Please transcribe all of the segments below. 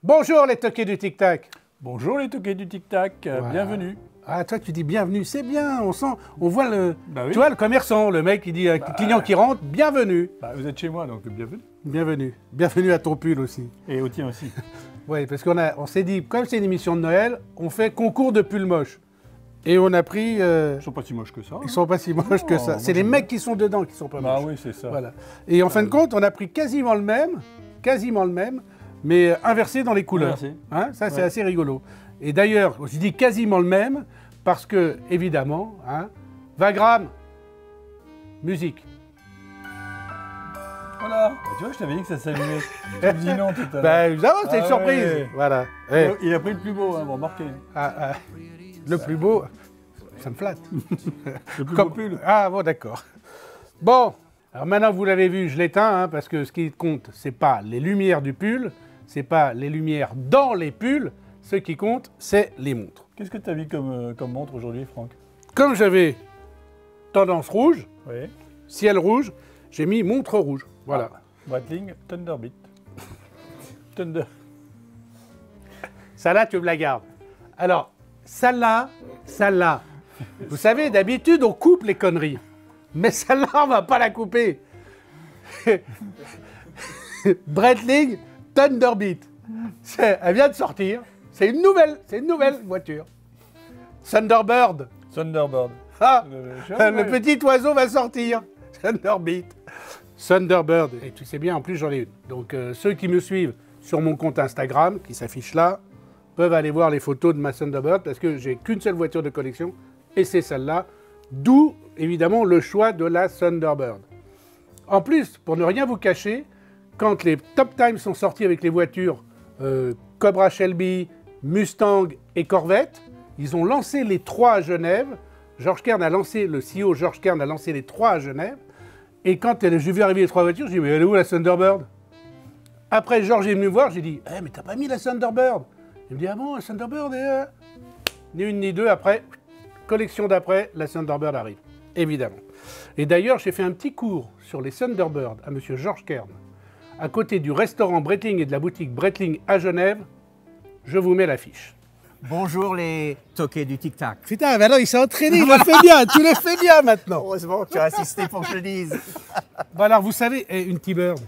Bonjour les toqués du Tic Tac. Bonjour les toqués du Tic Tac, Voilà. bienvenue. Ah, toi tu dis bienvenue, c'est bien, on sent, on voit le, Bah oui. tu vois le commerçant, le mec qui dit un client qui rentre, bienvenue. Bah, vous êtes chez moi, donc bienvenue. Bienvenue. Bienvenue à ton pull aussi. Et au tien aussi. Oui, parce on s'est dit, comme c'est une émission de Noël, on fait concours de pull moche. Et on a pris... Ils sont pas si moches que ça. Ils sont pas si moches que ça. moi, C'est les j'aime mecs qui sont dedans qui sont pas Bah moches. oui, c'est ça. Voilà. Et en fin de compte, on a pris quasiment le même, mais inversé dans les couleurs. Inversé. Hein, ça, c'est Ouais. assez rigolo. Et d'ailleurs, je dis quasiment le même parce que, évidemment, hein, Vagram, musique. Voilà. Bah, tu vois, je t'avais dit que ça s'allumait. Tu me dis non tout à l'heure. Ben, évidemment, c'est une Ah surprise. ouais. Voilà. Eh, Il a pris le plus beau, hein, vous remarquez. le plus beau, ça me flatte. Le plus Comme- beau pull. Ah bon, d'accord. Bon, alors maintenant vous l'avez vu, je l'éteins, hein, parce que ce qui compte, c'est pas les lumières du pull, c'est pas les lumières dans les pulls, ce qui compte, c'est les montres. Qu'est-ce que tu as mis comme montre aujourd'hui, Franck? Comme j'avais tendance rouge, Oui. ciel rouge, j'ai mis montre rouge. Voilà. Breitling Thunderbeat. Thunder. Ça là, tu me la gardes. Alors, celle-là, vous savez, d'habitude, on coupe les conneries. Mais celle-là, on va pas la couper. Breitling Thunderbeat. Elle vient de sortir. C'est une nouvelle voiture. Thunderbird. Thunderbird. Ah, Ouais. le petit oiseau va sortir. Thunderbeat. Thunderbird. Et tu sais bien, en plus, j'en ai une. Donc, ceux qui me suivent sur mon compte Instagram, qui s'affiche là, peuvent aller voir les photos de ma Thunderbird parce que j'ai qu'une seule voiture de collection et c'est celle-là. D'où, évidemment, le choix de la Thunderbird. En plus, pour ne rien vous cacher, quand les Top Times sont sortis avec les voitures Cobra Shelby, Mustang et Corvette, ils ont lancé les trois à Genève. Le CEO George Kern a lancé les trois à Genève. Et quand j'ai vu arriver les trois voitures, j'ai dit, mais elle est où la Thunderbird? Après, George est venu me voir, j'ai dit, mais t'as pas mis la Thunderbird? Il me dit, ah bon, la Thunderbird est... Ni une ni deux, après, collection d'après, la Thunderbird arrive, évidemment. Et d'ailleurs, j'ai fait un petit cours sur les Thunderbird à monsieur George Kern, à côté du restaurant Breitling et de la boutique Breitling à Genève. Je vous mets l'affiche. Bonjour les toqués du Tic Tac. Putain, maintenant il s'est entraîné, il le fait bien, tu le fais bien maintenant. Heureusement que tu as assisté pour que je le dise. Bon alors, vous savez, une T-Bird.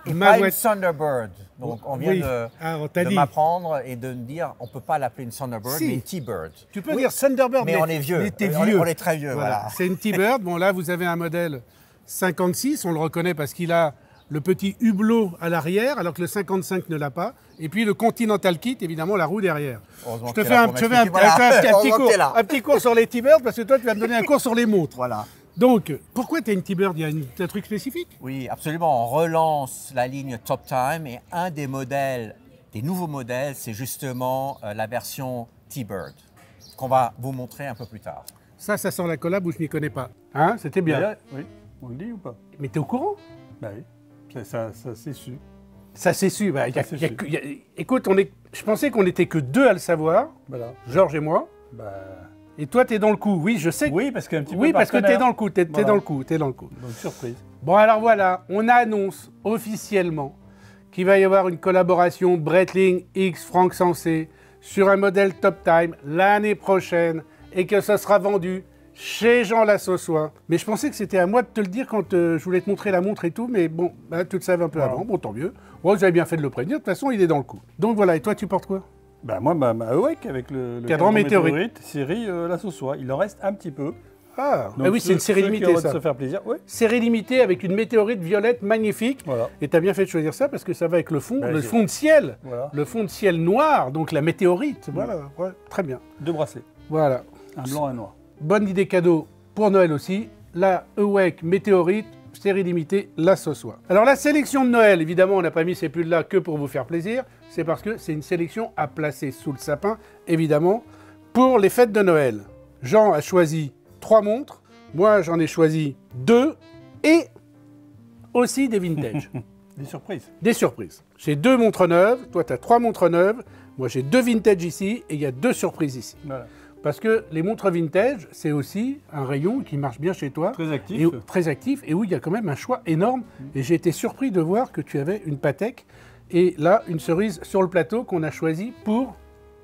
Et Ma pas une voiture- Thunderbird. Donc on vient Oui. Ah, on t'a de dit. m'apprendre et de me dire on ne peut pas l'appeler une Thunderbird, Si. mais une T-Bird. Tu peux dire Thunderbird, Mais on est vieux. Mais t'es On est- vieux. on est très vieux, voilà. C'est une T-Bird. Bon, là, vous avez un modèle 56. On le reconnaît parce qu'il a le petit hublot à l'arrière, alors que le 55 ne l'a pas. Et puis le Continental Kit, évidemment, la roue derrière. Heureusement Je que te t'es fais là un, pour je fais un- m'expliquer. Voilà. un petit Heureusement cours, que t'es là. un petit cours sur les T-Birds, parce que toi, tu vas me donner un cours sur les montres. Voilà. Donc, pourquoi tu as une T-Bird? Il y a un truc spécifique? Oui, absolument. On relance la ligne Top Time et un des modèles, des nouveaux modèles, c'est justement la version T-Bird qu'on va vous montrer un peu plus tard. Ça sent la collab où je n'y connais pas. Hein? C'était bien. D'ailleurs, oui, on le dit ou pas? Mais t'es au courant? Bah oui, ça c'est su. Ça s'est su. Bah, Ça s'est su. Écoute, je pensais qu'on n'était que deux à le savoir, Voilà. Georges et moi. Bah, Et toi, t'es dans le coup. Oui, je sais. oui, parce qu'un petit peu Oui, parce que t'es partenaire. dans le coup. T'es Voilà. dans le coup. T'es dans le coup. Donc surprise. Bon, alors voilà, on annonce officiellement qu'il va y avoir une collaboration Breitling X Franck Sensé sur un modèle Top Time l'année prochaine et que ça sera vendu chez Jean Lassossois. Mais je pensais que c'était à moi de te le dire quand je voulais te montrer la montre et tout, mais bon, bah, tu le savais un peu Voilà. avant. Bon, tant mieux. Bon, vous avez bien fait de le prévenir. De toute façon, il est dans le coup. Donc voilà, et toi, tu portes quoi? Bah moi, ma Awake avec le Cadran météorite. série la Sausois. Il en reste un petit peu. Ah, Donc, ah oui, c'est une série ceux qui limitée, auront de ça. se faire plaisir. Ouais. Série limitée avec une météorite violette magnifique. Voilà. Et tu as bien fait de choisir ça parce que ça va avec le fond, Bah, le j'ai- fond de ciel. Voilà. Le fond de ciel noir, donc la météorite. Voilà, ouais, très bien. 2 bracelets. Voilà. Un blanc, un noir. Bonne idée cadeau pour Noël aussi. La Awake météorite, série limitée, la Sausois. Alors la sélection de Noël, évidemment, on n'a pas mis ces pulls-là que pour vous faire plaisir. C'est parce que c'est une sélection à placer sous le sapin, évidemment, pour les fêtes de Noël. Jean a choisi 3 montres. Moi, j'en ai choisi 2 et aussi des vintage. Des surprises. Des surprises. J'ai 2 montres neuves, toi tu as 3 montres neuves, moi j'ai 2 vintage ici et il y a 2 surprises ici. Voilà. Parce que les montres vintage, c'est aussi un rayon qui marche bien chez toi. Très actif. Et très actif et où il y a quand même un choix énorme. Et j'ai été surpris de voir que tu avais une Patek Et là, une cerise sur le plateau qu'on a choisie pour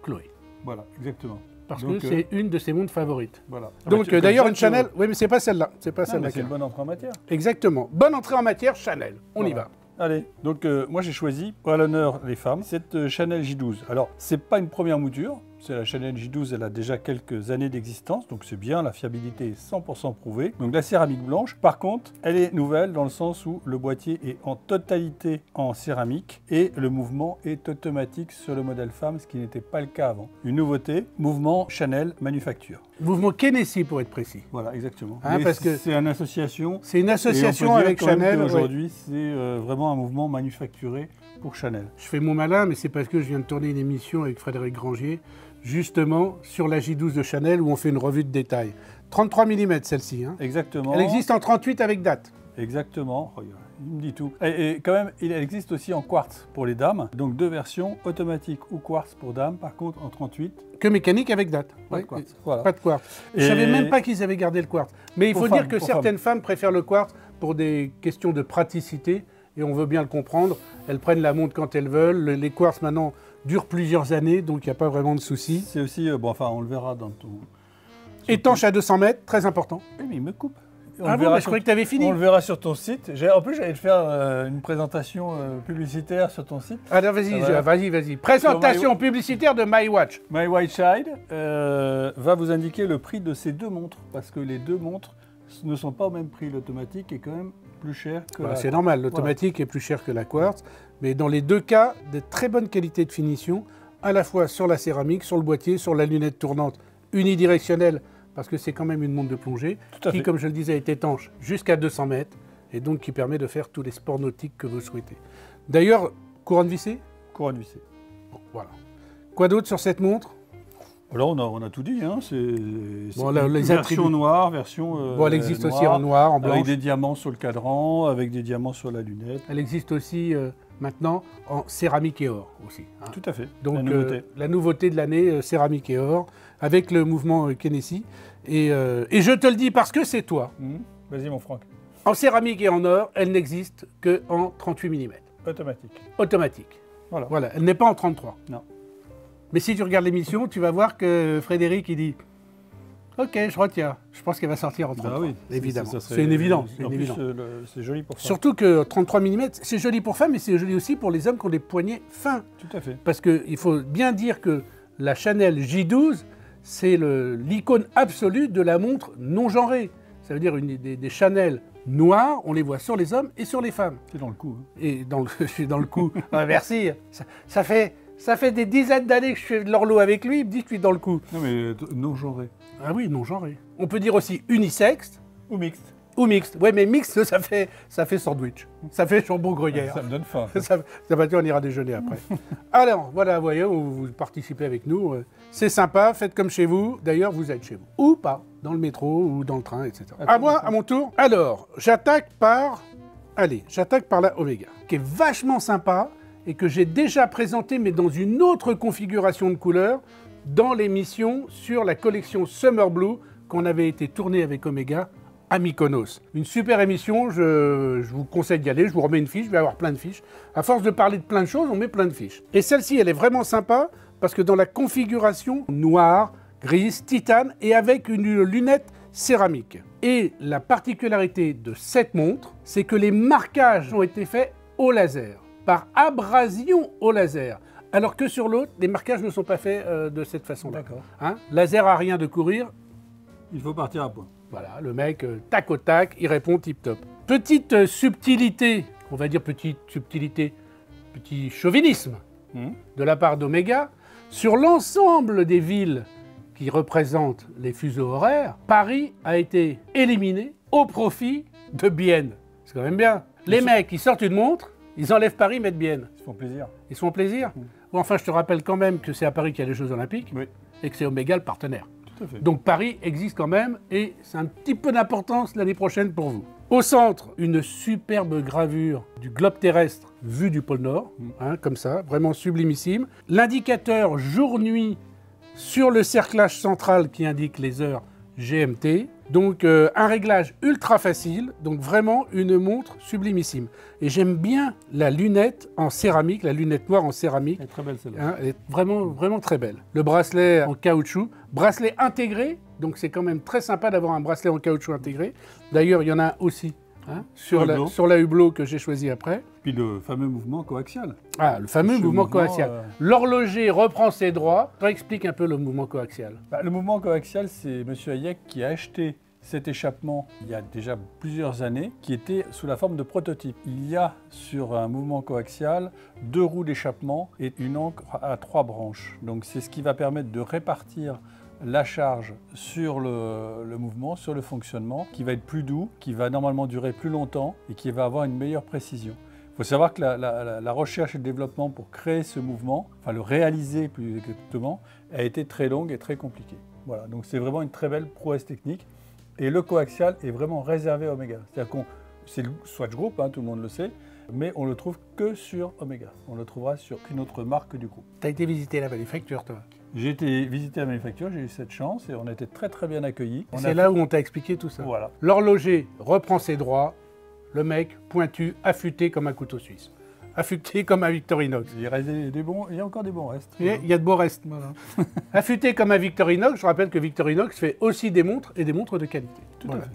Chloé. Voilà, exactement. Parce Donc, que c'est une de ses montres favorites. Voilà. Donc d'ailleurs, une Chanel... Oui, mais c'est pas celle-là. C'est pas Non, celle-là. mais c'est une bonne entrée en matière. Exactement. Bonne entrée en matière, Chanel. On y va. Allez, donc moi j'ai choisi, à l'honneur des femmes, cette Chanel J12. Alors, c'est pas une première mouture, c'est la Chanel J12, elle a déjà quelques années d'existence, donc c'est bien, la fiabilité est 100% prouvée. Donc la céramique blanche, par contre, elle est nouvelle dans le sens où le boîtier est en totalité en céramique et le mouvement est automatique sur le modèle femme, ce qui n'était pas le cas avant. Une nouveauté, mouvement Chanel Manufacture. Mouvement Kenessi pour être précis. Voilà, exactement. Hein, parce que c'est une association. C'est une association avec Chanel. Aujourd'hui, c'est vraiment un mouvement manufacturé pour Chanel. Je fais mon malin, mais c'est parce que je viens de tourner une émission avec Frédéric Grangier, justement sur la J12 de Chanel, où on fait une revue de détail. 33 mm celle-ci. Hein. Exactement. Elle existe en 38 avec date. Exactement. Regarde, il me dit tout. Et quand même, elle existe aussi en quartz pour les dames. Donc deux versions, automatique ou quartz pour dames. Par contre, en 38. Que mécanique avec date. Pas de quartz. Voilà. Pas de quartz. Je ne savais même pas qu'ils avaient gardé le quartz. Mais il faut dire que certaines femmes préfèrent le quartz pour des questions de praticité. Et on veut bien le comprendre. Elles prennent la montre quand elles veulent. Les quartz maintenant durent plusieurs années, donc il n'y a pas vraiment de souci. C'est aussi, bon, enfin, on le verra dans ton... Étanche à 200 mètres, très important. Oui, mais il me coupe. Ah bon, mais je croyais que tu avais fini. On le verra sur ton site. En plus, j'allais te faire une présentation publicitaire sur ton site. Alors vas-y. Présentation publicitaire de MyWatch. MyWatchSide va vous indiquer le prix de ces deux montres, parce que les deux montres ne sont pas au même prix. L'automatique est quand même plus cher que la quartz. C'est normal, l'automatique est plus cher que la quartz. Mais dans les deux cas, de très bonne qualité de finition, à la fois sur la céramique, sur le boîtier, sur la lunette tournante unidirectionnelle, parce que c'est quand même une montre de plongée, qui, comme je le disais, est étanche jusqu'à 200 mètres, et donc qui permet de faire tous les sports nautiques que vous souhaitez. D'ailleurs, couronne vissée ? Couronne vissée. Bon, voilà. Quoi d'autre sur cette montre ? Alors on a tout dit, hein. C'est bon, version noire, version bon, elle existe noire, aussi en noir, en blanche. Avec des diamants sur le cadran, avec des diamants sur la lunette. Elle existe aussi maintenant en céramique et or aussi. Hein. Tout à fait, donc, la nouveauté de l'année, céramique et or, avec le mouvement Kenessi. Et je te le dis parce que c'est toi. Vas-y mon Franck. En céramique et en or, elle n'existe qu'en 38 mm. Automatique. Automatique. Voilà. Elle n'est pas en 33. Non. Mais si tu regardes l'émission, tu vas voir que Frédéric, il dit « Ok, je retiens. Je pense qu'elle va sortir en 33. » oui, évidemment. C'est une évidence. C'est joli pour ça. Surtout que 33 mm, c'est joli pour femmes, mais c'est joli aussi pour les hommes qui ont des poignets fins. Tout à fait. Parce qu'il faut bien dire que la Chanel J12, c'est l'icône absolue de la montre non genrée. Ça veut dire des Chanel noires, on les voit sur les hommes et sur les femmes. C'est dans le coup. Hein. Et je suis dans le coup. Merci. Ça fait des dizaines d'années que je fais de l'horloge avec lui, il me dit que je suis dans le coup. Non mais non genré. Ah oui, non genré. On peut dire aussi unisexe. Ou mixte. Ou mixte. Ouais, mais mixte, ça fait sandwich. Ça fait jambon gruyère. Ça me donne faim. Ça va dire, on ira déjeuner après. Alors, voilà, voyez, vous participez avec nous. C'est sympa, faites comme chez vous. D'ailleurs, vous êtes chez vous. Ou pas, dans le métro ou dans le train, etc. À moi, à mon tour. Alors, j'attaque par la Omega, qui est vachement sympa et que j'ai déjà présenté, mais dans une autre configuration de couleurs, dans l'émission sur la collection Summer Blue qu'on avait été tournée avec Omega à Mykonos. Une super émission, je vous conseille d'y aller, je vous remets une fiche, je vais avoir plein de fiches. À force de parler de plein de choses, on met plein de fiches. Et celle-ci, elle est vraiment sympa parce que dans la configuration noire, grise, titane et avec une lunette céramique. Et la particularité de cette montre, c'est que les marquages ont été faits au laser, par abrasion au laser. Alors que sur l'autre, les marquages ne sont pas faits de cette façon-là. D'accord. Hein, laser à rien de courir. Il faut partir à point. Voilà, le mec, tac au tac, il répond tip-top. Petite subtilité, on va dire petite subtilité, petit chauvinisme de la part d'Omega. Sur l'ensemble des villes qui représentent les fuseaux horaires, Paris a été éliminé au profit de Bienne. C'est quand même bien. Les mecs, ils sortent une montre, ils enlèvent Paris, mettent Bienne. Ils se font plaisir. Ils se font plaisir. Ou enfin, je te rappelle quand même que c'est à Paris qu'il y a les Jeux Olympiques et que c'est Omega le partenaire. Tout à fait. Donc Paris existe quand même et c'est un petit peu d'importance l'année prochaine pour vous. Au centre, une superbe gravure du globe terrestre vu du pôle Nord, comme ça, vraiment sublimissime. L'indicateur jour-nuit sur le cerclage central qui indique les heures GMT. Donc un réglage ultra facile, donc vraiment une montre sublimissime. Et j'aime bien la lunette en céramique, la lunette noire en céramique. Elle est très belle celle-là. Hein, elle est vraiment, vraiment très belle. Le bracelet en caoutchouc, bracelet intégré, donc c'est quand même très sympa d'avoir un bracelet en caoutchouc intégré. D'ailleurs, il y en a aussi hein, sur la Hublot que j'ai choisi après. Puis le fameux mouvement coaxial. Ah, le fameux mouvement coaxial. L'horloger reprend ses droits. Explique un peu le mouvement coaxial. Le mouvement coaxial, c'est M. Hayek qui a acheté cet échappement il y a déjà plusieurs années, qui était sous la forme de prototype. Il y a sur un mouvement coaxial 2 roues d'échappement et une ancre à 3 branches. Donc c'est ce qui va permettre de répartir la charge sur le mouvement, sur le fonctionnement, qui va être plus doux, qui va normalement durer plus longtemps et qui va avoir une meilleure précision. Il faut savoir que la recherche et le développement pour créer ce mouvement, enfin le réaliser plus exactement, a été très longue et très compliquée. Voilà, donc c'est vraiment une très belle prouesse technique. Et le coaxial est vraiment réservé à Omega. C'est-à-dire que c'est le Swatch Group, hein, tout le monde le sait, mais on le trouve que sur Omega. On le trouvera sur une autre marque du groupe. Tu as été visiter la manufacture, toi? J'ai été visiter la manufacture, j'ai eu cette chance et on a été très très bien accueillis. C'est là où on t'a expliqué tout ça. Voilà. L'horloger reprend ses droits, le mec pointu, affûté comme un couteau suisse. Affûté comme un Victorinox. Il reste il y a encore des bons restes. Il y a de beaux restes. Voilà. Affûté comme un Victorinox, je rappelle que Victorinox fait aussi des montres et des montres de qualité. Tout à fait.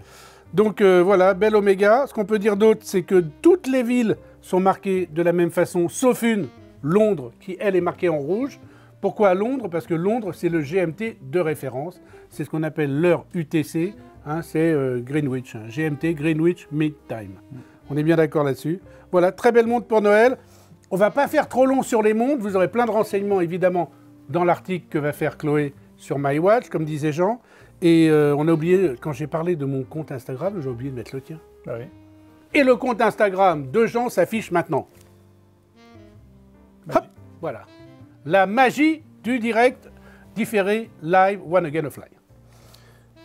Donc voilà, belle Omega. Ce qu'on peut dire d'autre, c'est que toutes les villes sont marquées de la même façon, sauf une, Londres, qui elle est marquée en rouge. Pourquoi Londres? Parce que Londres, c'est le GMT de référence. C'est ce qu'on appelle l'heure UTC, hein, c'est Greenwich, hein, GMT, Greenwich Mean Time. On est bien d'accord là-dessus. Voilà, très belle montre pour Noël. On ne va pas faire trop long sur les montres. Vous aurez plein de renseignements, évidemment, dans l'article que va faire Chloé sur MyWatch, comme disait Jean. Et on a oublié, quand j'ai parlé de mon compte Instagram, j'ai oublié de mettre le tien. Ah oui. Et le compte Instagram de Jean s'affiche maintenant. Hop, voilà. La magie du direct différé live One Again Offline.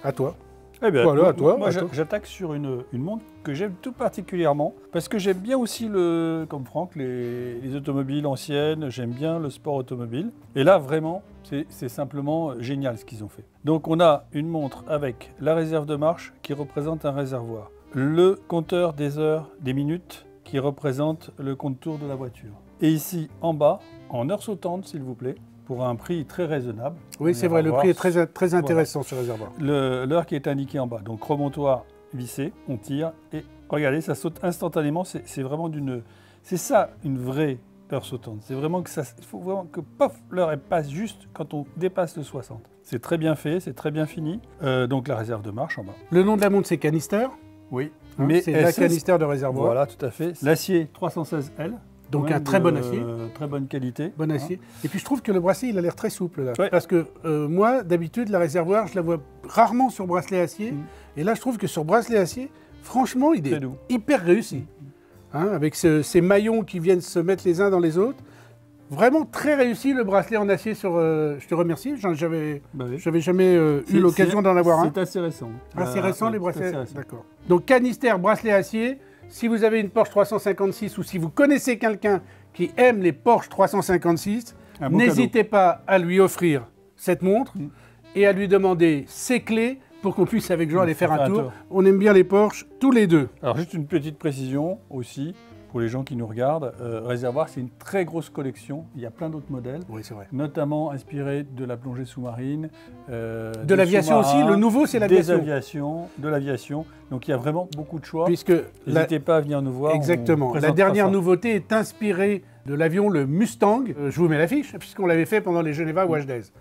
À toi. Eh bien, voilà, à toi. Moi, j'attaque sur une montre que j'aime tout particulièrement parce que j'aime bien aussi, comme Franck, les automobiles anciennes, j'aime bien le sport automobile. Et là, vraiment, c'est simplement génial ce qu'ils ont fait. Donc, on a une montre avec la réserve de marche qui représente un réservoir, le compteur des heures, des minutes qui représente le compte-tour de la voiture. Et ici, en bas, en heures sautantes, s'il vous plaît, pour un prix très raisonnable. Oui, c'est vrai, le prix est très intéressant sur le réservoir. L'heure qui est indiquée en bas, donc remontoir vissé, on tire et regardez, ça saute instantanément. C'est vraiment c'est ça une vraie heure sautante. C'est vraiment que il faut vraiment que pof, l'heure elle passe juste quand on dépasse le 60. C'est très bien fait, c'est très bien fini. Donc la réserve de marche en bas. Le nom de la montre, c'est Canister. Oui, Hein, mais c'est la Canister de réservoir. Voilà, tout à fait. L'acier 316L. Donc un très bon acier. Très bonne qualité. Bon acier. Hein. Et puis je trouve que le bracelet, il a l'air très souple là. Ouais. Parce que moi, d'habitude, la réservoir, je la vois rarement sur bracelet acier. Et là, je trouve que sur bracelet acier, franchement, il est hyper réussi. Hein, avec ces maillons qui viennent se mettre les uns dans les autres. Vraiment très réussi le bracelet en acier sur... je te remercie, j'avais jamais eu l'occasion d'en avoir un. C'est assez récent. Assez récent les bracelets. D'accord. Donc Canister, bracelet acier. Si vous avez une Porsche 356 ou si vous connaissez quelqu'un qui aime les Porsche 356, n'hésitez pas à lui offrir cette montre et à lui demander ses clés pour qu'on puisse avec Jean aller faire un tour. On aime bien les Porsche tous les deux. Alors juste une petite précision aussi pour les gens qui nous regardent. Réservoir, c'est une très grosse collection. Il y a plein d'autres modèles, oui, c'est vrai. Notamment inspirés de la plongée sous-marine. De l'aviation aussi, le nouveau c'est l'aviation. De l'aviation. Donc il y a vraiment beaucoup de choix. Puisque n'hésitez pas à venir nous voir. Exactement. La dernière nouveauté est inspirée de l'avion le Mustang. Je vous mets l'affiche, puisqu'on l'avait fait pendant les Geneva Watch Days.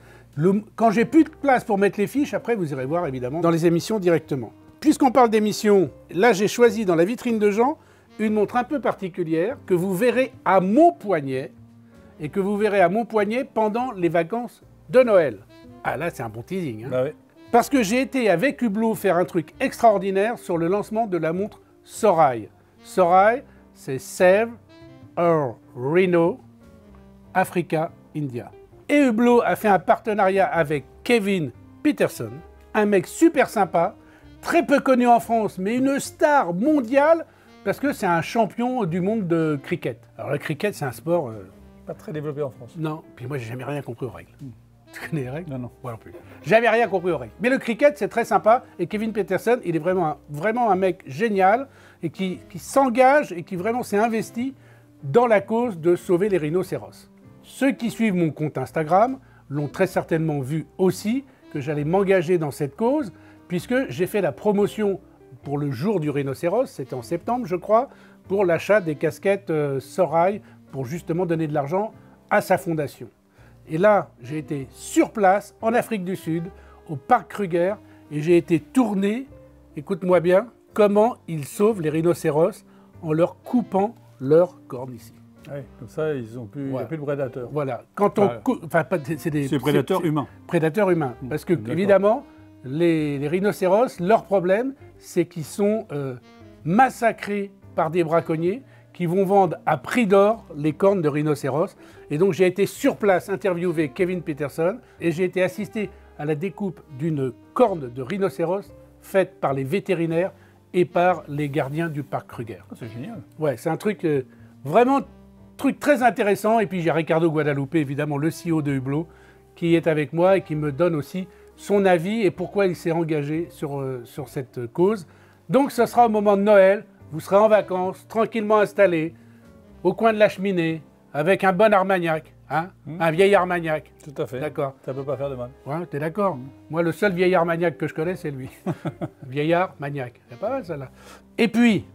Quand j'ai plus de place pour mettre les fiches, après vous irez voir évidemment dans les émissions directement. Puisqu'on parle d'émissions, là j'ai choisi dans la vitrine de Jean une montre un peu particulière que vous verrez à mon poignet et que vous verrez à mon poignet pendant les vacances de Noël. Ah là c'est un bon teasing. Hein. Bah oui. Parce que j'ai été avec Hublot faire un truc extraordinaire sur le lancement de la montre Sorai. Sorai, c'est Save Our Rhino Africa India. Et Hublot a fait un partenariat avec Kevin Peterson, un mec super sympa, très peu connu en France, mais une star mondiale, parce que c'est un champion du monde de cricket. Alors le cricket, c'est un sport... pas très développé en France. Non, puis moi j'ai jamais rien compris aux règles. Tu connais les règles? Non, non. Moi non plus. J'avais rien compris aux règles. Mais le cricket, c'est très sympa. Et Kevin Peterson, il est vraiment un mec génial et qui s'engage et qui vraiment s'est investi dans la cause de sauver les rhinocéros. Ceux qui suivent mon compte Instagram l'ont très certainement vu aussi, que j'allais m'engager dans cette cause, puisque j'ai fait la promotion pour le jour du rhinocéros, c'était en septembre, je crois, pour l'achat des casquettes Sorail, pour justement donner de l'argent à sa fondation. Et là, j'ai été sur place, en Afrique du Sud, au parc Kruger, et j'ai été tourné, écoute-moi bien, comment ils sauvent les rhinocéros en leur coupant leurs cornes ici. Ouais, comme ça, ils ont plus, il n'y a plus de prédateurs. Voilà. Quand on c'est prédateurs humains. Prédateurs humains. Parce que, évidemment, les rhinocéros, leur problème, c'est qu'ils sont massacrés par des braconniers qui vont vendre à prix d'or les cornes de rhinocéros. Et donc, j'ai été sur place interviewer Kevin Peterson et j'ai été assisté à la découpe d'une corne de rhinocéros faite par les vétérinaires et par les gardiens du parc Kruger. Oh, c'est génial. Ouais, c'est un truc vraiment très intéressant. Et puis j'ai Ricardo Guadalupe, évidemment, le CEO de Hublot, qui est avec moi et qui me donne aussi son avis et pourquoi il s'est engagé sur cette cause. Donc ce sera au moment de Noël, vous serez en vacances, tranquillement installés, au coin de la cheminée, avec un bon Armagnac, hein, un vieil Armagnac. Tout à fait. D'accord. Ça ne peut pas faire de mal. Ouais, t'es d'accord. Moi, le seul vieil Armagnac que je connais, c'est lui. Vieillard Magnac. C'est pas mal, celle-là. Et puis,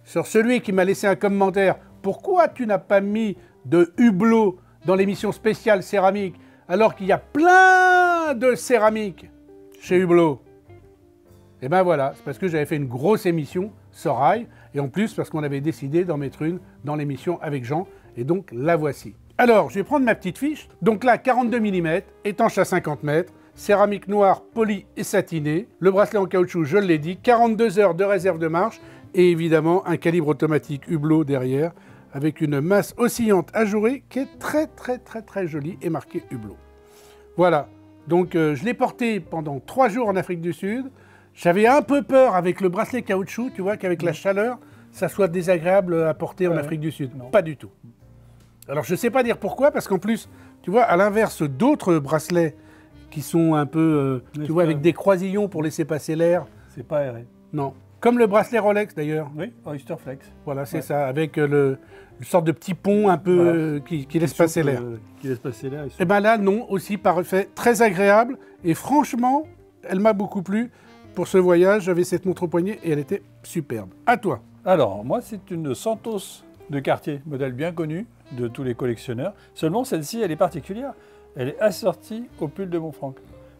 sur celui qui m'a laissé un commentaire, pourquoi tu n'as pas mis de Hublot dans l'émission spéciale céramique alors qu'il y a plein de céramique chez Hublot? Et ben voilà, c'est parce que j'avais fait une grosse émission Sorail, et en plus parce qu'on avait décidé d'en mettre une dans l'émission avec Jean, et donc la voici. Alors, je vais prendre ma petite fiche. Donc là, 42 mm, étanche à 50 mètres, céramique noire, polie et satinée, le bracelet en caoutchouc, je l'ai dit, 42 heures de réserve de marche, et évidemment un calibre automatique Hublot derrière, avec une masse oscillante ajourée qui est très jolie et marquée Hublot. Voilà, donc je l'ai porté pendant 3 jours en Afrique du Sud. J'avais un peu peur avec le bracelet caoutchouc, tu vois, qu'avec la chaleur, ça soit désagréable à porter en Afrique du Sud. Non. Pas du tout. Alors je ne sais pas dire pourquoi, parce qu'en plus, tu vois, à l'inverse d'autres bracelets qui sont un peu, tu vois, avec des croisillons pour laisser passer l'air. C'est pas aéré. Non. Comme le bracelet Rolex d'ailleurs. Oui, Oyster Flex. Voilà, c'est ça, avec une sorte de petit pont un peu qui laisse passer l'air. Qui laisse passer l'air. Et bien là, non, aussi parfait, très agréable. Et franchement, elle m'a beaucoup plu. Pour ce voyage, j'avais cette montre au poignet et elle était superbe. À toi. Alors, moi, c'est une Santos de Cartier, modèle bien connu de tous les collectionneurs. Seulement, celle-ci, elle est particulière. Elle est assortie au pull de Montfranc.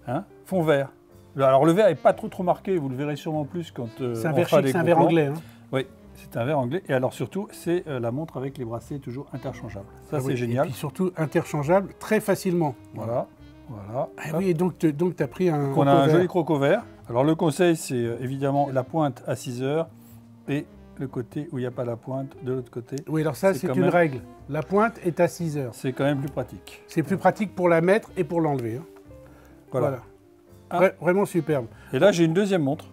Hein, fond vert. Alors, le vert n'est pas trop marqué, vous le verrez sûrement plus quand on fera des chic, c'est un verre anglais. Hein. Oui, c'est un verre anglais. Et alors, surtout, c'est la montre avec les bracelets toujours interchangeables. Ça, c'est génial. Et puis surtout, interchangeable très facilement. Voilà. Ah oui, et donc tu as pris un On a un joli croco vert. Alors, le conseil, c'est évidemment la pointe à 6 heures et le côté où il n'y a pas la pointe de l'autre côté. Oui, alors ça, c'est une règle. La pointe est à 6 heures. C'est quand même plus pratique. C'est plus pratique pour la mettre et pour l'enlever. Hein. Voilà. Vraiment superbe. Et là, j'ai une deuxième montre.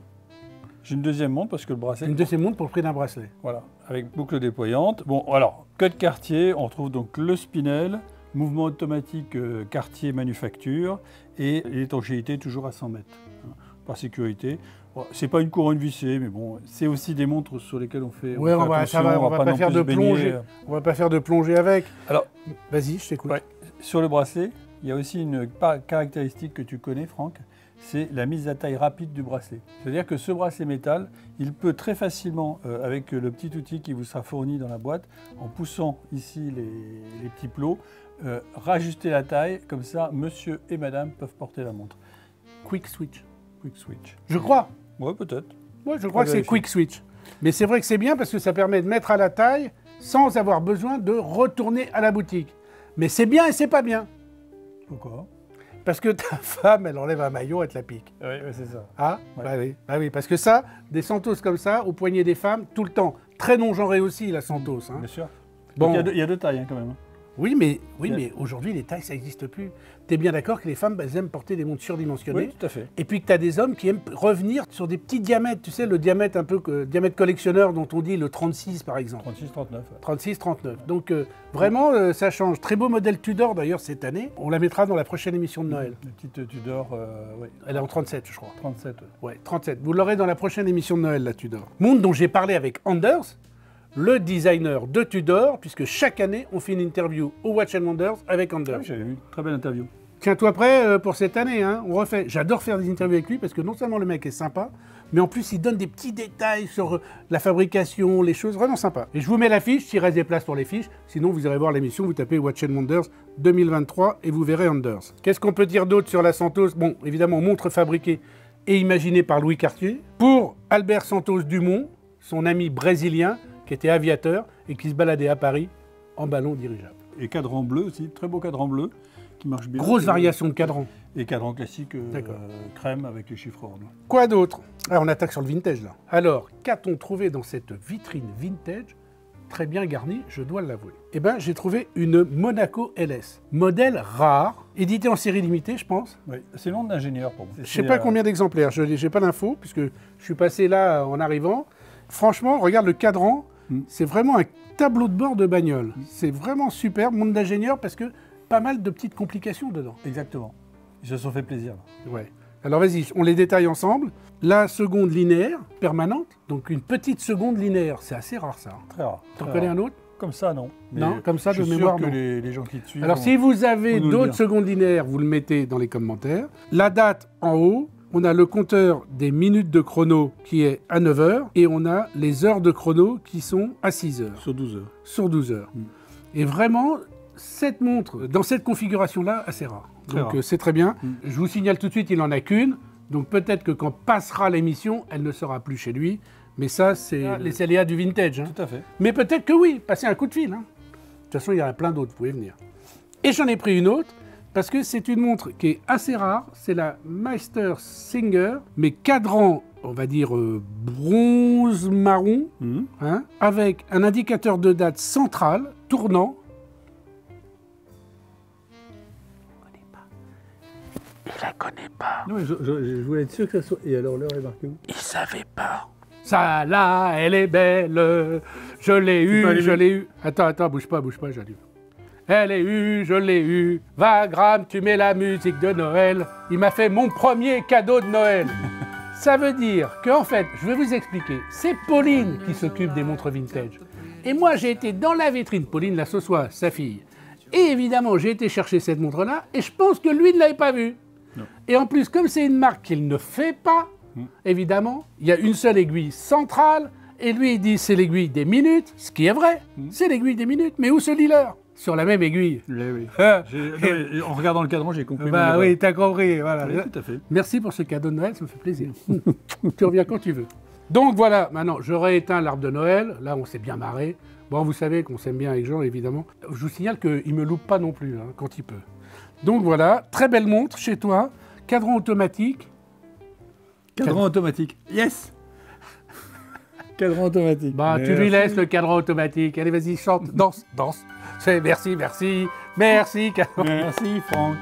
J'ai une deuxième montre parce que le bracelet... Une deuxième montre pour le prix d'un bracelet. Voilà, avec boucle déployante. Bon, alors, code Cartier, on retrouve donc le spinel, mouvement automatique Cartier manufacture et l'étanchéité toujours à 100 mètres. Hein, par sécurité. Bon, c'est pas une couronne vissée, mais bon, c'est aussi des montres sur lesquelles on fait. Oui, on va pas faire de plongée. On va pas faire de plongée avec. Alors, vas-y, je t'écoute. Ouais, sur le bracelet, il y a aussi une caractéristique que tu connais, Franck, c'est la mise à taille rapide du bracelet. C'est-à-dire que ce bracelet métal, il peut très facilement, avec le petit outil qui vous sera fourni dans la boîte, en poussant ici les petits plots, rajuster la taille, comme ça, monsieur et madame peuvent porter la montre. Quick switch. Quick switch. Je crois. Oui, peut-être. Ouais, je crois que c'est quick switch. Mais c'est vrai que c'est bien parce que ça permet de mettre à la taille sans avoir besoin de retourner à la boutique. Mais c'est bien et c'est pas bien. Pourquoi ? Parce que ta femme, elle enlève un maillot, elle te la pique. Oui, c'est ça. Ah, ouais. Bah oui, parce que ça, des Santos comme ça, au poignet des femmes, tout le temps. Très non-genré aussi, la Santos. Hein. Bien sûr. Bon. Il y a deux tailles, hein, quand même. Oui, mais aujourd'hui, les tailles, ça n'existe plus. Tu es bien d'accord que les femmes, elles aiment porter des montres surdimensionnées. Oui, tout à fait. Et puis que tu as des hommes qui aiment revenir sur des petits diamètres. Tu sais, le diamètre un peu diamètre collectionneur dont on dit le 36, par exemple. 36-39. 36-39. Donc, vraiment, ça change. Très beau modèle Tudor, d'ailleurs, cette année. On la mettra dans la prochaine émission de Noël. La petite Tudor, oui. Elle est en 37, je crois. 37. Ouais, 37. Vous l'aurez dans la prochaine émission de Noël, la Tudor. Montre dont j'ai parlé avec Anders, le designer de Tudor, puisque chaque année, on fait une interview au Watch & Wonders avec Anders. Oui, j'avais vu. Très belle interview. Tiens-toi prêt pour cette année, hein. On refait. J'adore faire des interviews avec lui parce que non seulement le mec est sympa, mais en plus il donne des petits détails sur la fabrication, les choses vraiment sympas. Et je vous mets la fiche, s'il reste des places pour les fiches, sinon vous irez voir l'émission, vous tapez Watch & Wonders 2023 et vous verrez Anders. Qu'est-ce qu'on peut dire d'autre sur la Santos? Bon, évidemment, montre fabriquée et imaginée par Louis Cartier. Pour Albert Santos Dumont, son ami brésilien, qui était aviateur et qui se baladait à Paris en ballon dirigeable. Et cadran bleu aussi, très beau cadran bleu qui marche bien. Grosse variation de cadran. Et cadran classique crème avec les chiffres ronds. Quoi d'autre? Alors on attaque sur le vintage là. Alors, qu'a-t-on trouvé dans cette vitrine vintage très bien garnie, je dois l'avouer? Eh bien, j'ai trouvé une Monaco LS. Modèle rare, édité en série limitée, je pense. Oui, c'est le nom d'ingénieur pour moi. Je ne sais pas combien d'exemplaires, je n'ai pas l'info, puisque je suis passé là en arrivant. Franchement, regarde le cadran. C'est vraiment un tableau de bord de bagnole. C'est vraiment super, monde d'ingénieur, parce que pas mal de petites complications dedans. Exactement. Ils se sont fait plaisir. Là. Ouais. Alors vas-y, on les détaille ensemble. La seconde linéaire, permanente, donc une petite seconde linéaire. C'est assez rare ça. Très rare. T'en connais un autre? Comme ça, non. Mais non, comme ça, de mémoire, mémoire, que non. les gens qui te suivent... Alors si vous avez d'autres secondes linéaires, vous le mettez dans les commentaires. La date en haut. On a le compteur des minutes de chrono qui est à 9 heures et on a les heures de chrono qui sont à 6 heures. Sur 12 heures. Sur 12 heures. Et vraiment, cette montre, dans cette configuration-là, assez rare. Donc c'est très bien. Je vous signale tout de suite, il n'en a qu'une. Donc peut-être que quand passera l'émission, elle ne sera plus chez lui. Mais ça, c'est les aléas du vintage. Hein. Tout à fait. Mais peut-être que oui, passez un coup de fil. Hein. De toute façon, il y en a plein d'autres, vous pouvez venir. Et j'en ai pris une autre. Parce que c'est une montre qui est assez rare, c'est la Meister Singer, mais cadran, on va dire bronze marron, hein, avec un indicateur de date central, tournant. Il la connaît pas. Non, mais je voulais être sûr que ça soit... Et alors, l'heure est marquée où? Il savait pas. Ça là, elle est belle, je l'ai eu, je l'ai eu. Attends, bouge pas, j'allume. Elle est eue, je l'ai eue. Va, Graham, tu mets la musique de Noël. Il m'a fait mon premier cadeau de Noël. Ça veut dire qu'en fait, je vais vous expliquer, c'est Pauline qui s'occupe des montres vintage. Et moi, j'ai été dans la vitrine, Pauline la Sossois, sa fille. Et évidemment, j'ai été chercher cette montre-là, et je pense que lui ne l'avait pas vue. Non. Et en plus, comme c'est une marque qu'il ne fait pas, évidemment, il y a une seule aiguille centrale, et lui, il dit c'est l'aiguille des minutes, ce qui est vrai, c'est l'aiguille des minutes, mais où se lit l'heure? Sur la même aiguille. Oui. En regardant le cadran, j'ai compris. Bah oui, t'as compris. Voilà. Oui, tout à fait. Merci pour ce cadeau de Noël, ça me fait plaisir. Tu reviens quand tu veux. Donc voilà, maintenant, j'aurais éteint l'arbre de Noël. Là, on s'est bien marré. Bon, vous savez qu'on s'aime bien avec Jean, évidemment. Je vous signale qu'il ne me loupe pas non plus, hein, quand il peut. Donc voilà, très belle montre chez toi. Cadran automatique. Cadran automatique. Yes. Cadran automatique. Bah, tu lui laisses le cadran automatique. Allez, vas-y, chante, danse. Merci. Merci, cadran. Merci, Franck.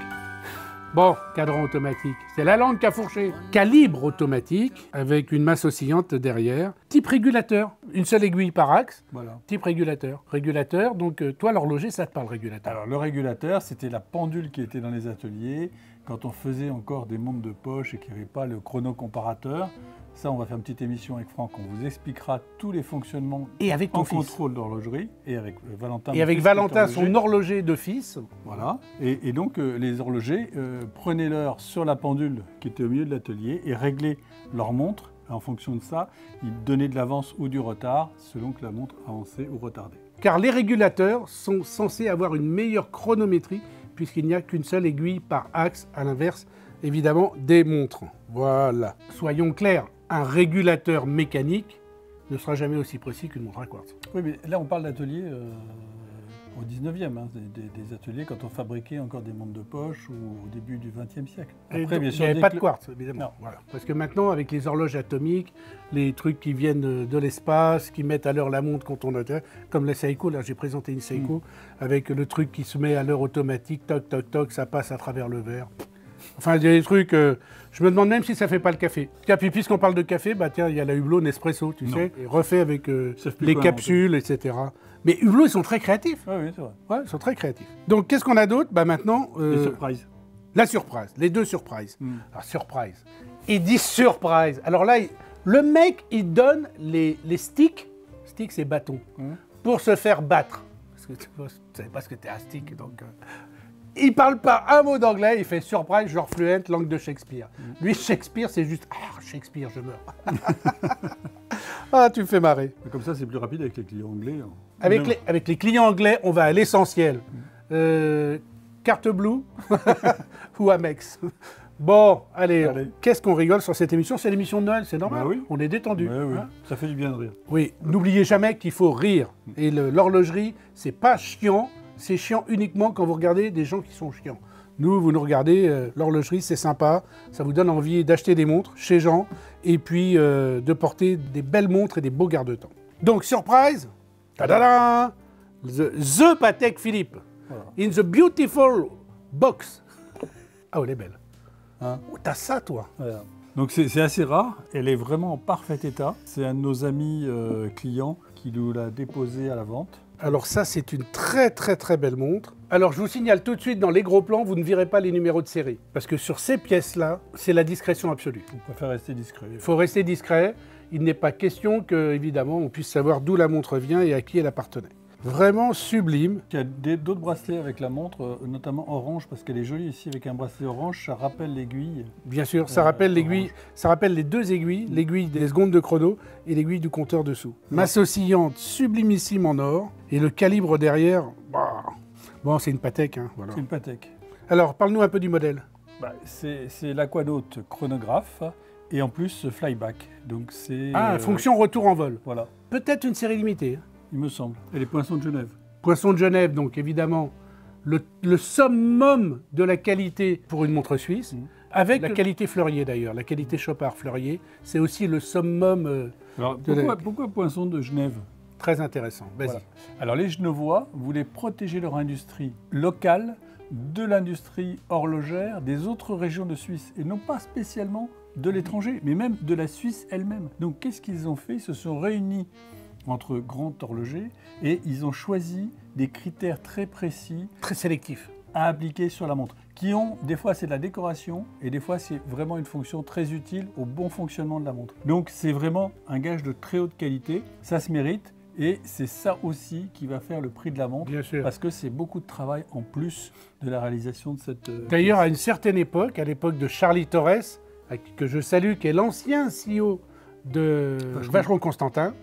Bon, cadran automatique. C'est la langue qui a fourché. Calibre automatique, avec une masse oscillante derrière. Type régulateur. Une seule aiguille par axe. Voilà. Type régulateur. Régulateur, donc toi, l'horloger, ça te parle, régulateur. Alors, le régulateur, c'était la pendule qui était dans les ateliers. Quand on faisait encore des montres de poche et qu'il n'y avait pas le chronocomparateur. Ça, on va faire une petite émission avec Franck. On vous expliquera tous les fonctionnements et avec ton contrôle d'horlogerie. Et avec Valentin. Et avec Valentin, son horloger d'office. Voilà. Et donc, les horlogers prenaient l'heure sur la pendule qui était au milieu de l'atelier et réglaient leur montre. En fonction de ça, ils donnaient de l'avance ou du retard selon que la montre avançait ou retardait. Car les régulateurs sont censés avoir une meilleure chronométrie puisqu'il n'y a qu'une seule aiguille par axe, à l'inverse, évidemment, des montres. Voilà. Soyons clairs. Un régulateur mécanique ne sera jamais aussi précis qu'une montre à quartz. Oui, mais là, on parle d'atelier au 19e, hein, des ateliers quand on fabriquait encore des montres de poche ou au début du 20e siècle. Après, bien sûr, il n'y avait pas de quartz, évidemment. Voilà. Parce que maintenant, avec les horloges atomiques, les trucs qui viennent de l'espace, qui mettent à l'heure la montre quand on est... Comme la Seiko, là, j'ai présenté une Seiko, avec le truc qui se met à l'heure automatique, toc, toc, toc, ça passe à travers le verre. Enfin, il y a des trucs... je me demande même si ça ne fait pas le café. Tiens, puis puisqu'on parle de café, bah tiens, il y a la Hublot Nespresso, tu sais, et refait avec les capsules, etc. Mais Hublot, ils sont très créatifs. Ah oui, c'est vrai. Ouais, ils sont très créatifs. Donc, qu'est-ce qu'on a d'autre? Bah maintenant... Les surprises. La surprise, les deux surprises. Alors, surprise. Il dit surprise. Alors là, le mec, il donne les sticks. Stick, c'est bâton. Pour se faire battre. Parce que tu ne savais pas ce que c'était un stick, donc... Il parle pas un mot d'anglais, il fait surprise, genre fluent, langue de Shakespeare. Lui, Shakespeare, c'est juste « Ah, Shakespeare, je meurs ». Ah, tu me fais marrer. Mais comme ça, c'est plus rapide avec les clients anglais. Avec les clients anglais, on va à l'essentiel. Carte bleue ou Amex. Bon, allez. Qu'est-ce qu'on rigole sur cette émission? C'est l'émission de Noël, c'est normal. Bah oui. On est détendu. Ouais, oui. Hein, ça fait du bien de rire. oui, n'oubliez jamais qu'il faut rire. Et l'horlogerie, c'est pas chiant. C'est chiant uniquement quand vous regardez des gens qui sont chiants. Nous, vous nous regardez, l'horlogerie, c'est sympa. Ça vous donne envie d'acheter des montres chez Jean et puis de porter des belles montres et des beaux garde-temps. Donc, surprise, ta-da-da, the Patek Philippe, voilà. In the beautiful box. Ah, elle est belle. Hein? Oh, t'as ça, toi. Voilà. Donc, c'est assez rare. Elle est vraiment en parfait état. C'est un de nos amis clients qui nous l'a déposée à la vente. Alors ça, c'est une très très très belle montre. Alors je vous signale tout de suite, dans les gros plans, vous ne verrez pas les numéros de série. Parce que sur ces pièces-là, c'est la discrétion absolue. On préfère rester discret. Il faut rester discret. Il n'est pas question que, évidemment, on puisse savoir d'où la montre vient et à qui elle appartenait. Vraiment sublime. Il y a d'autres bracelets avec la montre, notamment orange, parce qu'elle est jolie ici avec un bracelet orange, ça rappelle l'aiguille. Bien sûr, ça rappelle l'aiguille, ça rappelle les deux aiguilles, l'aiguille des secondes de chrono et l'aiguille du compteur dessous. Masse oscillante sublimissime en or, et le calibre derrière, bah, bon, c'est une Patek. Hein, voilà. C'est une Patek. Alors, parle-nous un peu du modèle. Bah, c'est l'Aquanaut chronographe, et en plus flyback. Donc c'est fonction retour en vol. Voilà. Peut-être une série limitée. Il me semble. Et les Poinçons de Genève. Poinçons de Genève, donc évidemment, le summum de la qualité pour une montre suisse, avec la qualité Fleurier d'ailleurs, la qualité Chopard Fleurier, c'est aussi le summum. Alors pourquoi Poinçons de Genève? Très intéressant, vas-y. Voilà. Alors les Genevois voulaient protéger leur industrie locale de l'industrie horlogère des autres régions de Suisse, et non pas spécialement de l'étranger, mais même de la Suisse elle-même. Donc qu'est-ce qu'ils ont fait? Ils se sont réunis entre grands horlogers et ils ont choisi des critères très précis, très sélectifs, à appliquer sur la montre, qui ont, des fois c'est de la décoration et des fois c'est vraiment une fonction très utile au bon fonctionnement de la montre. Donc c'est vraiment un gage de très haute qualité, ça se mérite. Et c'est ça aussi qui va faire le prix de la montre, bien sûr, parce que c'est beaucoup de travail en plus de la réalisation de cette... D'ailleurs, à une certaine époque, à l'époque de Charlie Torres, que je salue, qui est l'ancien CEO de Vacheron Constantin,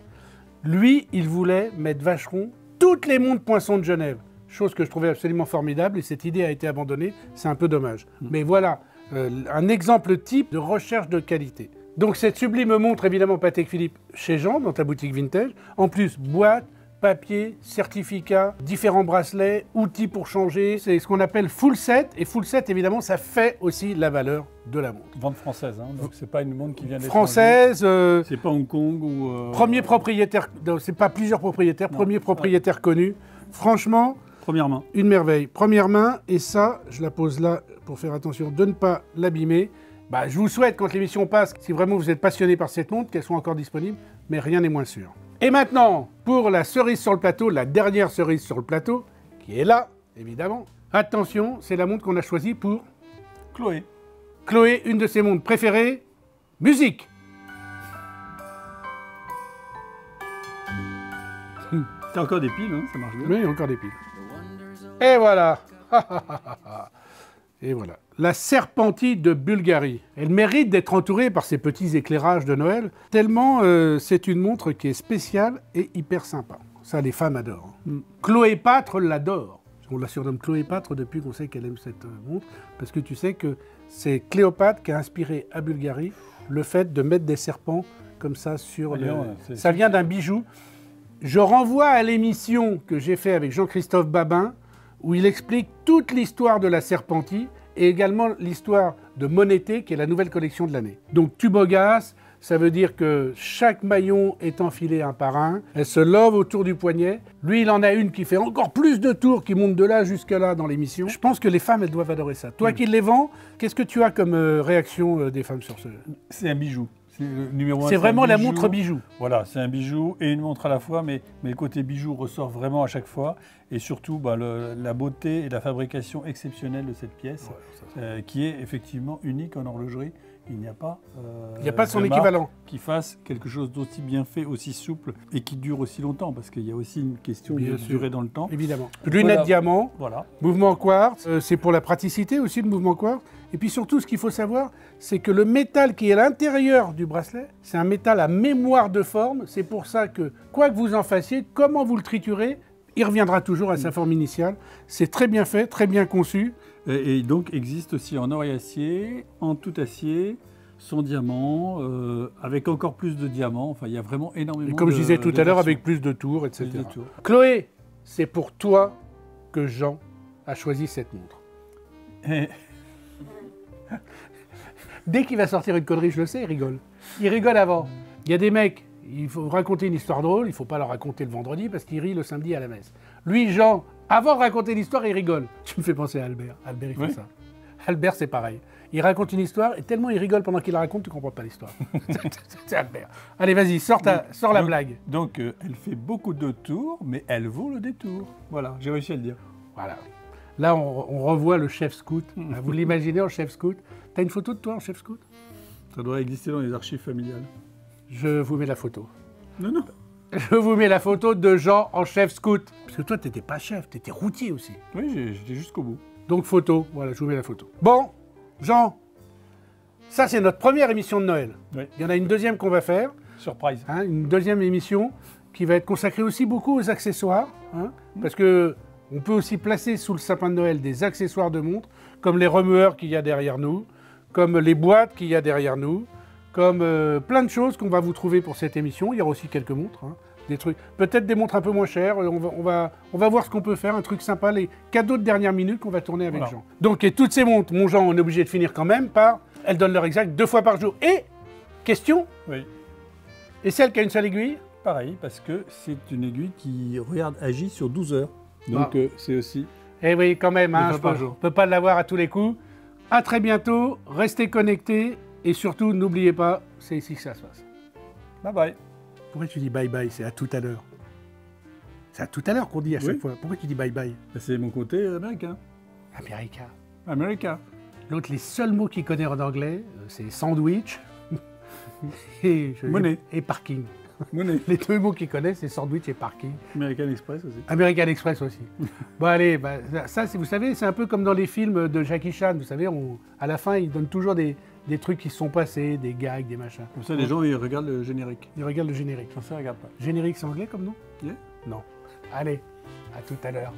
lui, il voulait mettre Vacheron toutes les montres Poinçons de Genève, chose que je trouvais absolument formidable, et cette idée a été abandonnée, c'est un peu dommage. Mais voilà, un exemple type de recherche de qualité. Donc cette sublime montre, évidemment, Patek Philippe, chez Jean, dans ta boutique vintage. En plus, boîte, papier, certificat, différents bracelets, outils pour changer. C'est ce qu'on appelle full set. Et full set, évidemment, ça fait aussi la valeur de la montre. Vente française, hein, donc c'est pas une montre qui vient d'étranger. Française. C'est pas Hong Kong ou... Premier propriétaire, c'est pas plusieurs propriétaires, non, premier propriétaire connu. Franchement... Première main. Une merveille. Première main, et ça, je la pose là pour faire attention de ne pas l'abîmer. Bah, je vous souhaite, quand l'émission passe, si vraiment vous êtes passionné par cette montre, qu'elle soit encore disponible, mais rien n'est moins sûr. Et maintenant, pour la cerise sur le plateau, la dernière cerise sur le plateau, qui est là, évidemment. Attention, c'est la montre qu'on a choisie pour... Chloé. Chloé, une de ses montres préférées, musique. T'as encore des piles, hein, ça marche bien. Oui, il y a encore des piles. Et voilà. Et voilà. La Serpentine de Bulgarie. Elle mérite d'être entourée par ces petits éclairages de Noël, tellement c'est une montre qui est spéciale et hyper sympa. Ça, les femmes adorent. Cléopâtre l'adore. On la surnomme Cléopâtre depuis qu'on sait qu'elle aime cette montre, parce que tu sais que c'est Cléopâtre qui a inspiré à Bulgarie le fait de mettre des serpents comme ça sur le... Ça vient d'un bijou. Je renvoie à l'émission que j'ai fait avec Jean-Christophe Babin, où il explique toute l'histoire de la Serpentie et également l'histoire de Monété, qui est la nouvelle collection de l'année. Donc Tubogas, ça veut dire que chaque maillon est enfilé un par un, elle se love autour du poignet. Lui, il en a une qui fait encore plus de tours, qui monte de là jusqu'à là dans l'émission. Je pense que les femmes, elles doivent adorer ça. Toi qui les vends, qu'est-ce que tu as comme réaction des femmes sur ce... C'est un bijou. C'est le numéro 1. C'est vraiment la montre bijou. Voilà, c'est un bijou et une montre à la fois, mais le côté bijou ressort vraiment à chaque fois. Et surtout, la beauté et la fabrication exceptionnelle de cette pièce, qui est effectivement unique en horlogerie. Il n'y a pas, son équivalent qui fasse quelque chose d'aussi bien fait, aussi souple et qui dure aussi longtemps, parce qu'il y a aussi une question de durée dans le temps. Évidemment. Lunettes diamant, voilà. Mouvement quartz, c'est pour la praticité aussi le mouvement quartz. Et puis surtout, ce qu'il faut savoir, c'est que le métal qui est à l'intérieur du bracelet, c'est un métal à mémoire de forme. C'est pour ça que, quoi que vous en fassiez, comment vous le triturez, il reviendra toujours à sa forme initiale. C'est très bien fait, très bien conçu. Et donc existe aussi en or et acier, en tout acier, sans diamant, avec encore plus de diamants. Enfin, il y a vraiment énormément de... Et comme je disais tout à l'heure, avec plus de tours, etc. Chloé, c'est pour toi que Jean a choisi cette montre. Dès qu'il va sortir une connerie, je le sais, il rigole. Il rigole avant. Il y a des mecs, il faut raconter une histoire drôle, il ne faut pas la raconter le vendredi parce qu'il rit le samedi à la messe. Lui, Jean, avant de raconter l'histoire, il rigole. Tu me fais penser à Albert. Albert, il fait ça. Albert, c'est pareil. Il raconte une histoire et tellement il rigole pendant qu'il la raconte, tu ne comprends pas l'histoire. C'est Albert. Allez, vas-y, sors la blague. Donc, elle fait beaucoup de tours, mais elle vaut le détour. Voilà, j'ai réussi à le dire. Voilà. Là, on revoit le chef scout. Vous l'imaginez en chef scout. T'as une photo de toi en chef scout? Ça doit exister dans les archives familiales. Je vous mets la photo. Non, non. Je vous mets la photo de Jean en chef scout. Parce que toi, t'étais pas chef, t'étais routier aussi. Oui, j'étais jusqu'au bout. Donc photo, voilà, je vous mets la photo. Bon, Jean, ça c'est notre première émission de Noël. Oui. Il y en a une deuxième qu'on va faire. Surprise. Hein, une deuxième émission qui va être consacrée aussi beaucoup aux accessoires. Hein, parce que on peut aussi placer sous le sapin de Noël des accessoires de montres, comme les remueurs qu'il y a derrière nous, comme les boîtes qu'il y a derrière nous, comme plein de choses qu'on va vous trouver pour cette émission. Il y aura aussi quelques montres, hein, des trucs, peut-être des montres un peu moins chères. On va voir ce qu'on peut faire, un truc sympa, les cadeaux de dernière minute qu'on va tourner avec Jean. Donc, et toutes ces montres, mon Jean, on est obligé de finir quand même par, elles donnent l'heure exacte 2 fois par jour. Et, question, oui. Et celle qui a une seule aiguille? Pareil, parce que c'est une aiguille qui, regarde, agit sur 12 heures. Donc, c'est aussi... Eh oui, quand même, hein, on ne peut pas l'avoir à tous les coups. À très bientôt, restez connectés et surtout, n'oubliez pas, c'est ici que ça se passe. Bye bye. Pourquoi tu dis bye bye? C'est à tout à l'heure. C'est à tout à l'heure qu'on dit à chaque fois. Pourquoi tu dis bye bye? C'est mon côté américain. America. America. L'autre, les seuls mots qu'il connaît en anglais, c'est sandwich et parking. Monnaie. Les 2 mots qu'il connaît, c'est sandwich et parking. American Express aussi. American Express aussi. Bon allez, ça, vous savez, c'est un peu comme dans les films de Jackie Chan. Vous savez, à la fin, il donne toujours des trucs qui se sont passés, des gags, des machins. Comme ça, les gens, ils regardent le générique. Ils regardent le générique. Ça, regarde pas. Générique, c'est anglais comme nom? Yeah. Non. Allez, à tout à l'heure.